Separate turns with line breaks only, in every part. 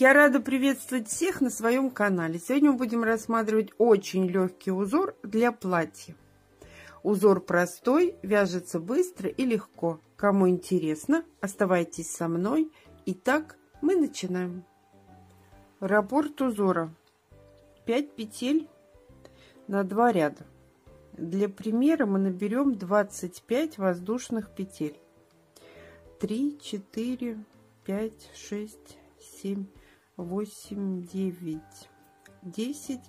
Я рада приветствовать всех на своем канале. Сегодня мы будем рассматривать очень легкий узор для платья. Узор простой, вяжется быстро и легко. Кому интересно, оставайтесь со мной. Итак, мы начинаем. Раппорт узора. 5 петель на 2 ряда. Для примера мы наберем 25 воздушных петель. 3, 4, 5, 6, 7, 8, 9, 10,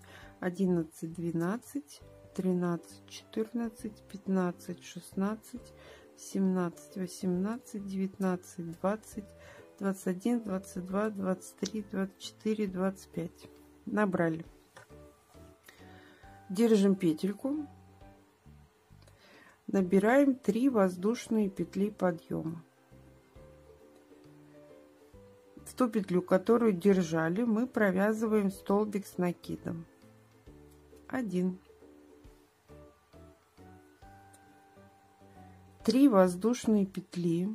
11, 12, 13, 14, 15, 16, 17, 18, 19, 20, 21, 22, 23, 24, 25. Набрали. Держим петельку. Набираем 3 воздушные петли подъема. В ту петлю, которую держали, мы провязываем столбик с накидом. 1. 3 воздушные петли.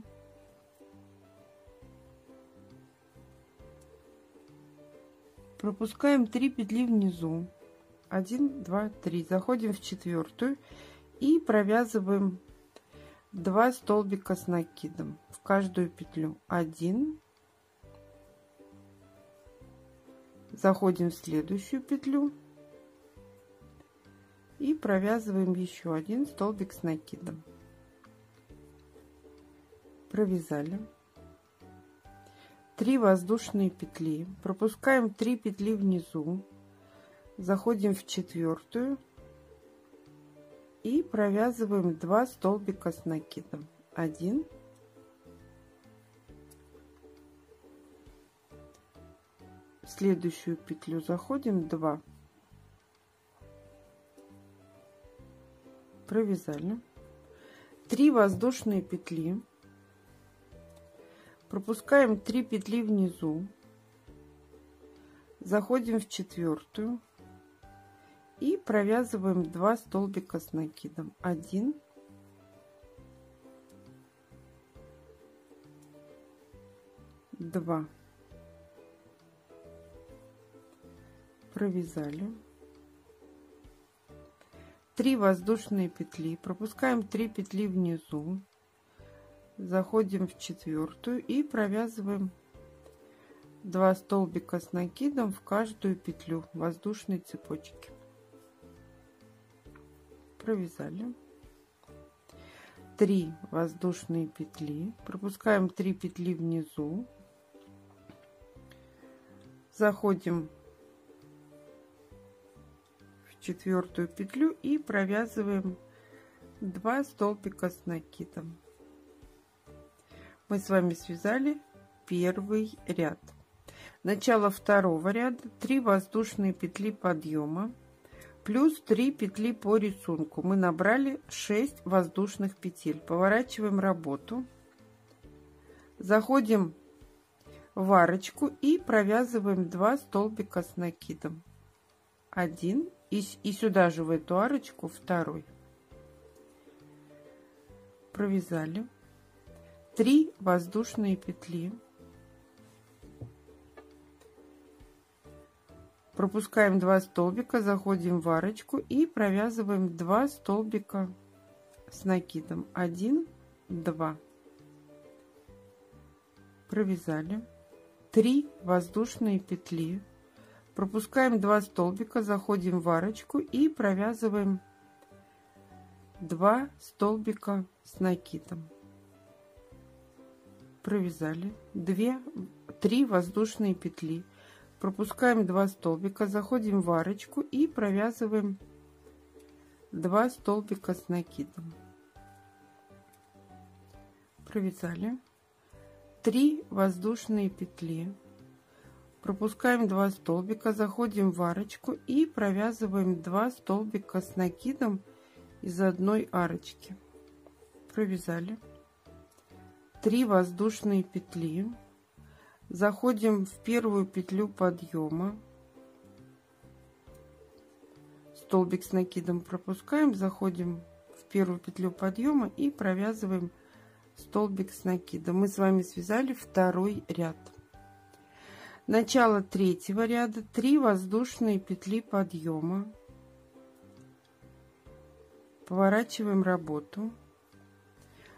Пропускаем 3 петли внизу. 1, 2, 3. Заходим в 4 и провязываем 2 столбика с накидом в каждую петлю. 1. Заходим в следующую петлю и провязываем еще 1 столбик с накидом. Провязали. 3 воздушные петли. Пропускаем 3 петли внизу. Заходим в 4 и провязываем 2 столбика с накидом. 1. В следующую петлю заходим 2. Провязали. 3 воздушные петли. Пропускаем 3 петли внизу. Заходим в 4 и провязываем 2 столбика с накидом. 1. Два. Провязали. 3 воздушные петли. Пропускаем 3 петли внизу. Заходим в 4 и провязываем 2 столбика с накидом в каждую петлю воздушной цепочки. Провязали. 3 воздушные петли. Пропускаем 3 петли внизу. Заходим в 4 петлю и провязываем 2 столбика с накидом. Мы с вами связали первый ряд. Начало второго ряда. 3 воздушные петли подъема плюс 3 петли по рисунку. Мы набрали 6 воздушных петель. Поворачиваем работу. Заходим в арочку и провязываем 2 столбика с накидом. 1 и сюда же в эту арочку 2. Провязали. 3 воздушные петли. Пропускаем 2 столбика, заходим в арочку и провязываем 2 столбика с накидом. 1, 2. Провязали. 3 воздушные петли. Пропускаем 2 столбика, заходим в арочку и провязываем 2 столбика с накидом. Провязали. 3 воздушные петли. Пропускаем 2 столбика, заходим в арочку и провязываем 2 столбика с накидом. Провязали. 3 воздушные петли. Пропускаем 2 столбика, заходим в арочку и провязываем 2 столбика с накидом из одной арочки. Провязали. 3 воздушные петли. Заходим в первую петлю подъема. Столбик с накидом пропускаем, заходим в первую петлю подъема и провязываем столбик с накидом. Мы с вами связали второй ряд. Начало третьего ряда, 3 воздушные петли подъема, поворачиваем работу,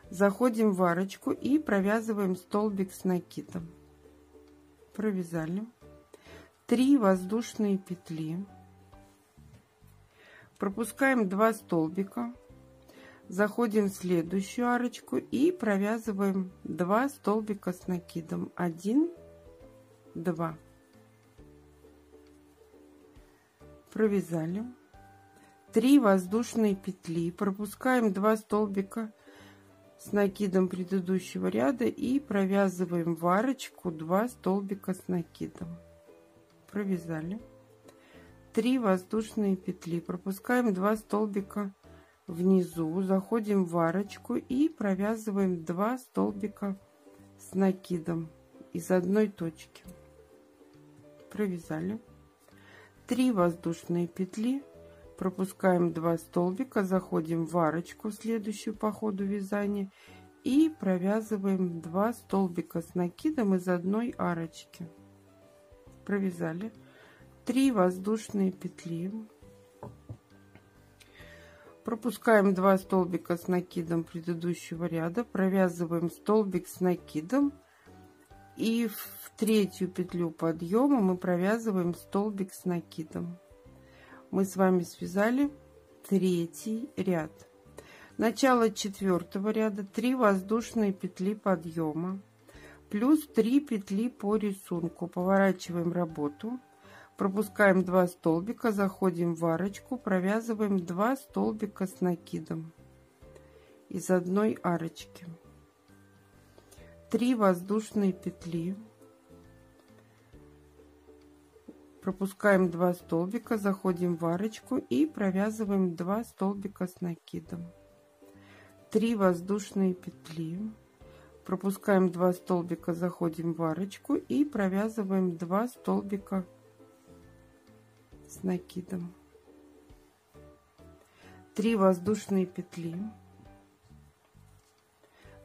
заходим в арочку и провязываем столбик с накидом. Провязали. 3 воздушные петли, пропускаем 2 столбика, заходим в следующую арочку и провязываем 2 столбика с накидом. 1, 2. Провязали. 3 воздушные петли, пропускаем 2 столбика с накидом предыдущего ряда и провязываем в арочку 2 столбика с накидом. Провязали. 3 воздушные петли, пропускаем 2 столбика внизу, заходим в арочку и провязываем 2 столбика с накидом из одной точки. Провязали. 3 воздушные петли, пропускаем 2 столбика, заходим в арочку, следующую по ходу вязания, и провязываем 2 столбика с накидом из одной арочки. Провязали. 3 воздушные петли, пропускаем 2 столбика с накидом предыдущего ряда, провязываем столбик с накидом, и в третью петлю подъема мы провязываем столбик с накидом. Мы с вами связали третий ряд. Начало четвертого ряда, 3 воздушные петли подъема, плюс 3 петли по рисунку. Поворачиваем работу, пропускаем 2 столбика, заходим в арочку, провязываем 2 столбика с накидом из одной арочки. 3 воздушные петли, пропускаем 2 столбика, заходим в арочку и провязываем 2 столбика с накидом. 3 воздушные петли, пропускаем 2 столбика, заходим в арочку и провязываем 2 столбика с накидом. 3 воздушные петли,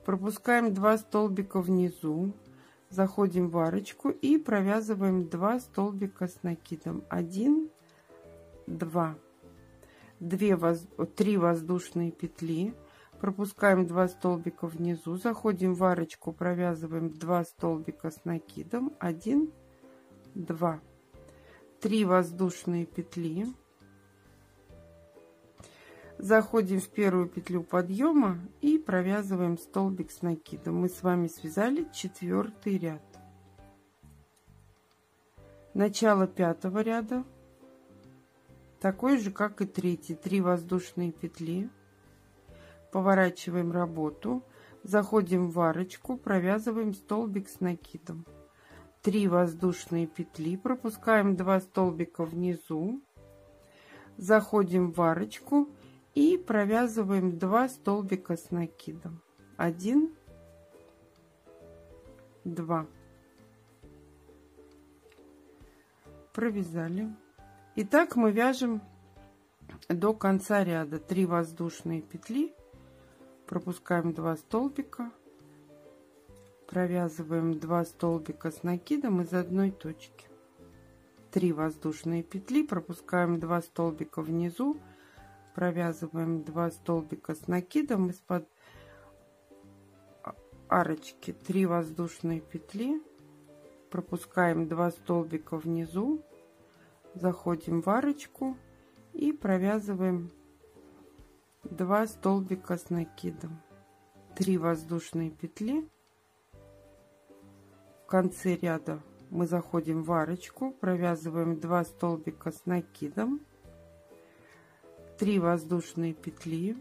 пропускаем 2 столбика внизу, заходим в арочку и провязываем 2 столбика с накидом. 1, 2. 3 воздушные петли, пропускаем 2 столбика внизу, заходим в арочку, провязываем 2 столбика с накидом. 1, 2. 3 воздушные петли, заходим в первую петлю подъема и провязываем столбик с накидом. Мы с вами связали четвертый ряд. Начало пятого ряда такой же, как и третий. 3 воздушные петли, поворачиваем работу, заходим в арочку, провязываем столбик с накидом. 3 воздушные петли, пропускаем 2 столбика внизу, заходим в арочку и провязываем 2 столбика с накидом. 1, 2. Провязали. Итак, мы вяжем до конца ряда. 3 воздушные петли, пропускаем 2 столбика, провязываем 2 столбика с накидом из одной точки. 3 воздушные петли, пропускаем 2 столбика внизу, провязываем 2 столбика с накидом из-под арочки. 3 воздушные петли, пропускаем 2 столбика внизу, заходим в арочку и провязываем 2 столбика с накидом. 3 воздушные петли. В конце ряда мы заходим в арочку, провязываем 2 столбика с накидом, 3 воздушные петли.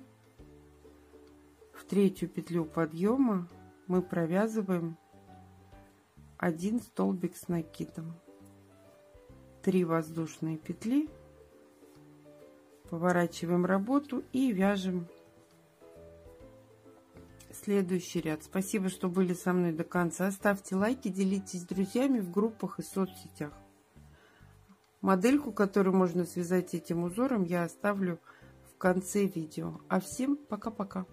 В третью петлю подъема мы провязываем 1 столбик с накидом. 3 воздушные петли, поворачиваем работу и вяжем следующий ряд. Спасибо, что были со мной до конца. Ставьте лайки, делитесь с друзьями в группах и соцсетях. Модельку, которую можно связать этим узором, я оставлю в конце видео. А всем пока-пока.